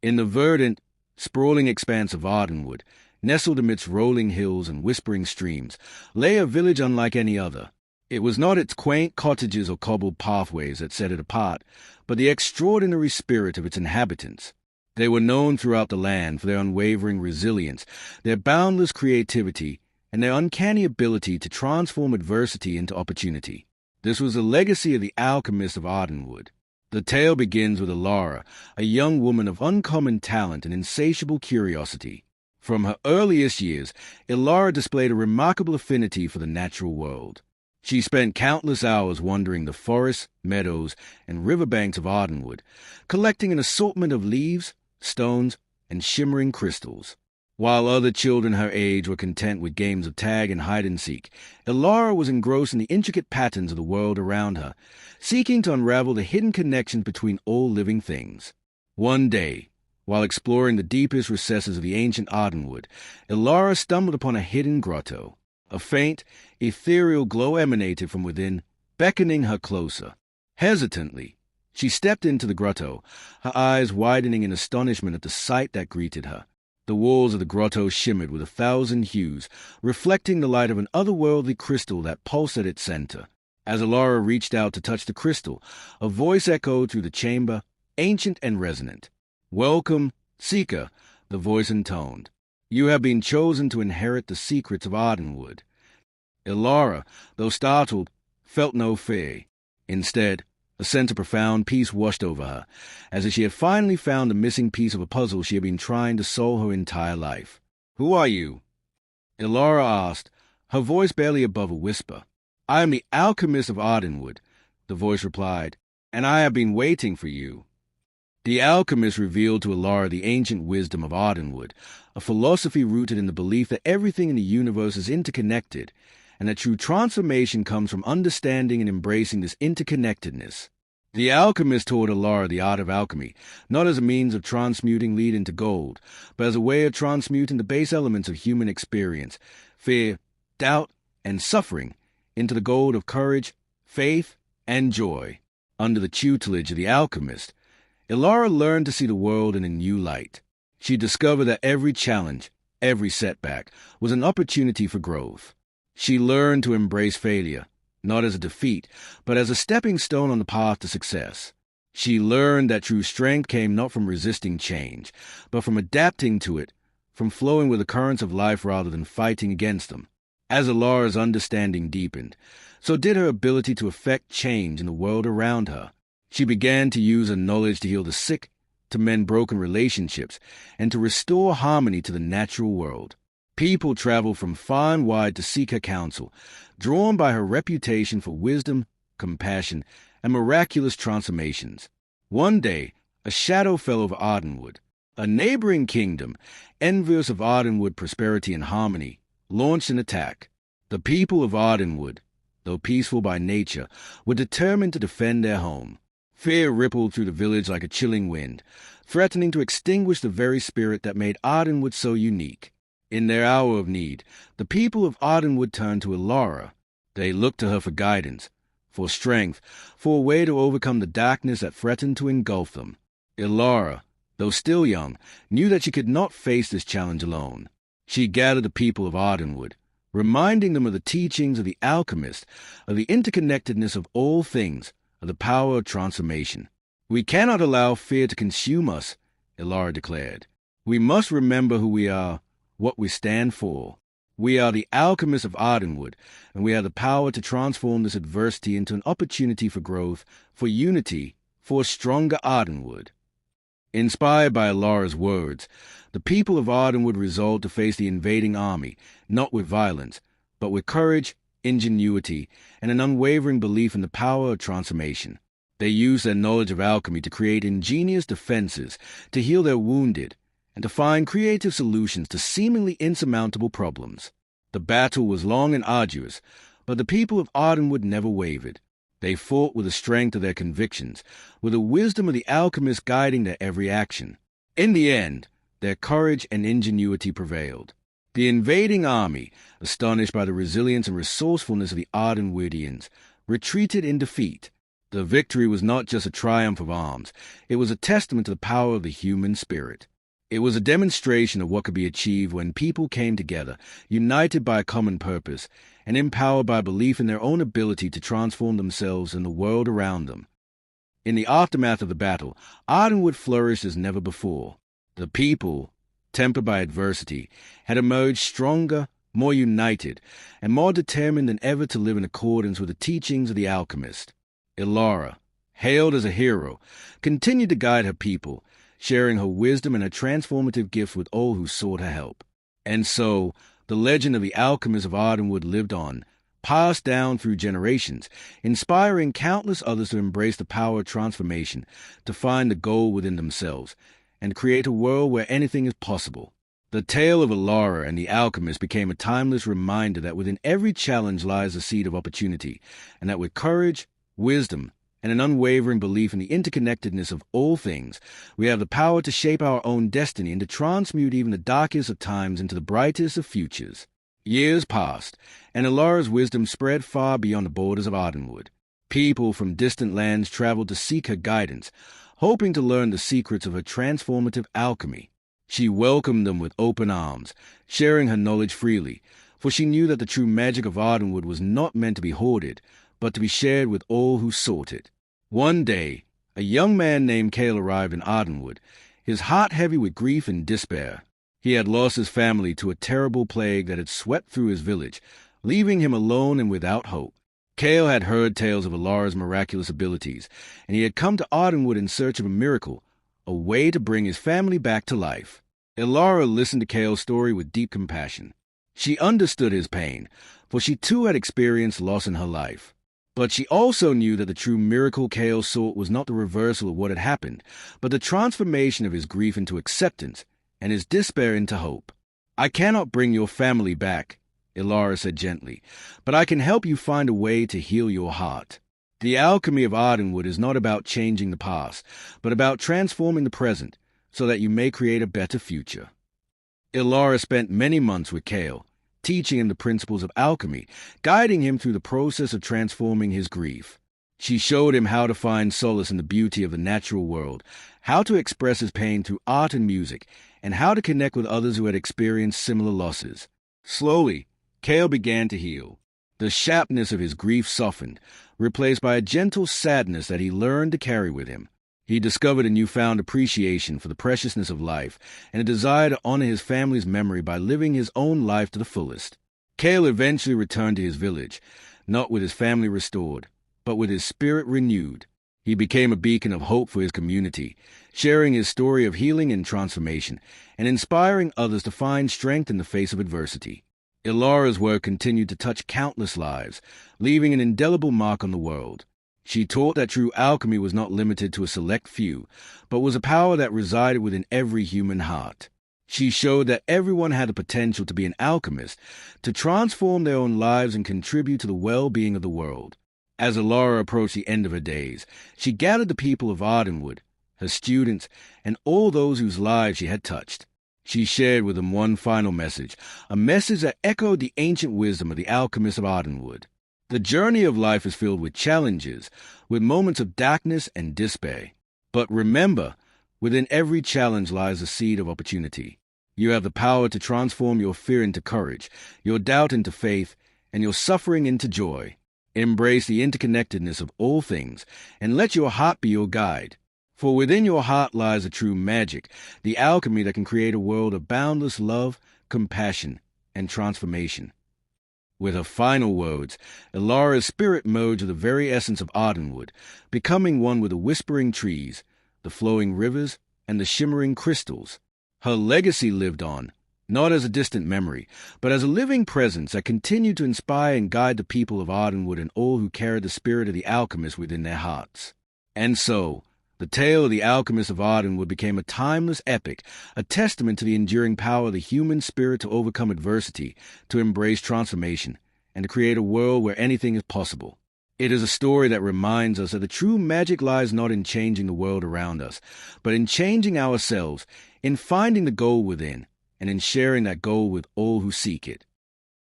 In the verdant, sprawling expanse of Ardenwood, nestled amidst rolling hills and whispering streams, lay a village unlike any other. It was not its quaint cottages or cobbled pathways that set it apart, but the extraordinary spirit of its inhabitants. They were known throughout the land for their unwavering resilience, their boundless creativity, and their uncanny ability to transform adversity into opportunity. This was the legacy of the Alchemist of Ardenwood. The tale begins with Elara, a young woman of uncommon talent and insatiable curiosity. From her earliest years, Elara displayed a remarkable affinity for the natural world. She spent countless hours wandering the forests, meadows, and riverbanks of Ardenwood, collecting an assortment of leaves, stones, and shimmering crystals. While other children her age were content with games of tag and hide-and-seek, Elara was engrossed in the intricate patterns of the world around her, seeking to unravel the hidden connections between all living things. One day, while exploring the deepest recesses of the ancient Ardenwood, Elara stumbled upon a hidden grotto. A faint, ethereal glow emanated from within, beckoning her closer. Hesitantly, she stepped into the grotto, her eyes widening in astonishment at the sight that greeted her. The walls of the grotto shimmered with 1,000 hues, reflecting the light of an otherworldly crystal that pulsed at its center. As Elara reached out to touch the crystal, a voice echoed through the chamber, ancient and resonant. "Welcome, Seeker," the voice intoned. "You have been chosen to inherit the secrets of Ardenwood." Elara, though startled, felt no fear. Instead, a sense of profound peace washed over her, as if she had finally found the missing piece of a puzzle she had been trying to solve her entire life. "Who are you?" Elara asked, her voice barely above a whisper. "I am the Alchemist of Ardenwood," the voice replied, "and I have been waiting for you." The alchemist revealed to Elara the ancient wisdom of Ardenwood, a philosophy rooted in the belief that everything in the universe is interconnected, and that true transformation comes from understanding and embracing this interconnectedness. The alchemist taught Elara the art of alchemy, not as a means of transmuting lead into gold, but as a way of transmuting the base elements of human experience, fear, doubt, and suffering, into the gold of courage, faith, and joy. Under the tutelage of the alchemist, Elara learned to see the world in a new light. She discovered that every challenge, every setback, was an opportunity for growth. She learned to embrace failure, not as a defeat, but as a stepping stone on the path to success. She learned that true strength came not from resisting change, but from adapting to it, from flowing with the currents of life rather than fighting against them. As Elara's understanding deepened, so did her ability to effect change in the world around her. She began to use her knowledge to heal the sick, to mend broken relationships, and to restore harmony to the natural world. People traveled from far and wide to seek her counsel, drawn by her reputation for wisdom, compassion, and miraculous transformations. One day, a shadow fell over Ardenwood. A neighboring kingdom, envious of Ardenwood prosperity and harmony, launched an attack. The people of Ardenwood, though peaceful by nature, were determined to defend their home. Fear rippled through the village like a chilling wind, threatening to extinguish the very spirit that made Ardenwood so unique. In their hour of need, the people of Ardenwood turned to Elara. They looked to her for guidance, for strength, for a way to overcome the darkness that threatened to engulf them. Elara, though still young, knew that she could not face this challenge alone. She gathered the people of Ardenwood, reminding them of the teachings of the alchemist, of the interconnectedness of all things, of the power of transformation. "We cannot allow fear to consume us," Elara declared. "We must remember who we are, what we stand for. We are the Alchemists of Ardenwood, and we have the power to transform this adversity into an opportunity for growth, for unity, for a stronger Ardenwood." Inspired by Elara's words, the people of Ardenwood resolved to face the invading army, not with violence, but with courage, ingenuity, and an unwavering belief in the power of transformation. They used their knowledge of alchemy to create ingenious defenses, to heal their wounded, and to find creative solutions to seemingly insurmountable problems. The battle was long and arduous, but the people of Ardenwood never wavered. They fought with the strength of their convictions, with the wisdom of the alchemist guiding their every action. In the end, their courage and ingenuity prevailed. The invading army, astonished by the resilience and resourcefulness of the Ardenwoodians, retreated in defeat. The victory was not just a triumph of arms, it was a testament to the power of the human spirit. It was a demonstration of what could be achieved when people came together, united by a common purpose, and empowered by belief in their own ability to transform themselves and the world around them. In the aftermath of the battle, Ardenwood flourished as never before. The people, tempered by adversity, had emerged stronger, more united, and more determined than ever to live in accordance with the teachings of the alchemist. Elara, hailed as a hero, continued to guide her people, sharing her wisdom and her transformative gifts with all who sought her help. And so, the legend of the Alchemist of Ardenwood lived on, passed down through generations, inspiring countless others to embrace the power of transformation, to find the goal within themselves, and create a world where anything is possible. The tale of Elara and the alchemist became a timeless reminder that within every challenge lies a seed of opportunity, and that with courage, wisdom, and an unwavering belief in the interconnectedness of all things, we have the power to shape our own destiny and to transmute even the darkest of times into the brightest of futures. Years passed, and Elara's wisdom spread far beyond the borders of Ardenwood. People from distant lands traveled to seek her guidance, hoping to learn the secrets of her transformative alchemy. She welcomed them with open arms, sharing her knowledge freely, for she knew that the true magic of Ardenwood was not meant to be hoarded, but to be shared with all who sought it. One day, a young man named Cale arrived in Ardenwood, his heart heavy with grief and despair. He had lost his family to a terrible plague that had swept through his village, leaving him alone and without hope. Cale had heard tales of Elara's miraculous abilities, and he had come to Ardenwood in search of a miracle, a way to bring his family back to life. Elara listened to Cale's story with deep compassion. She understood his pain, for she too had experienced loss in her life. But she also knew that the true miracle Cale sought was not the reversal of what had happened, but the transformation of his grief into acceptance and his despair into hope. "I cannot bring your family back," Elara said gently, "but I can help you find a way to heal your heart. The alchemy of Ardenwood is not about changing the past, but about transforming the present, so that you may create a better future." Elara spent many months with Cale, teaching him the principles of alchemy, guiding him through the process of transforming his grief. She showed him how to find solace in the beauty of the natural world, how to express his pain through art and music, and how to connect with others who had experienced similar losses. Slowly, Cale began to heal. The sharpness of his grief softened, replaced by a gentle sadness that he learned to carry with him. He discovered a newfound appreciation for the preciousness of life and a desire to honor his family's memory by living his own life to the fullest. Cale eventually returned to his village, not with his family restored, but with his spirit renewed. He became a beacon of hope for his community, sharing his story of healing and transformation, and inspiring others to find strength in the face of adversity. Elara's work continued to touch countless lives, leaving an indelible mark on the world. She taught that true alchemy was not limited to a select few, but was a power that resided within every human heart. She showed that everyone had the potential to be an alchemist, to transform their own lives and contribute to the well-being of the world. As Elara approached the end of her days, she gathered the people of Ardenwood, her students, and all those whose lives she had touched. She shared with them one final message, a message that echoed the ancient wisdom of the Alchemist of Ardenwood. The journey of life is filled with challenges, with moments of darkness and despair. But remember, within every challenge lies a seed of opportunity. You have the power to transform your fear into courage, your doubt into faith, and your suffering into joy. Embrace the interconnectedness of all things, and let your heart be your guide. For within your heart lies a true magic, the alchemy that can create a world of boundless love, compassion, and transformation. With her final words, Elara's spirit merged with the very essence of Ardenwood, becoming one with the whispering trees, the flowing rivers, and the shimmering crystals. Her legacy lived on, not as a distant memory, but as a living presence that continued to inspire and guide the people of Ardenwood and all who carried the spirit of the alchemist within their hearts. And so, the tale of the Alchemist of Ardenwood became a timeless epic, a testament to the enduring power of the human spirit to overcome adversity, to embrace transformation, and to create a world where anything is possible. It is a story that reminds us that the true magic lies not in changing the world around us, but in changing ourselves, in finding the goal within, and in sharing that goal with all who seek it.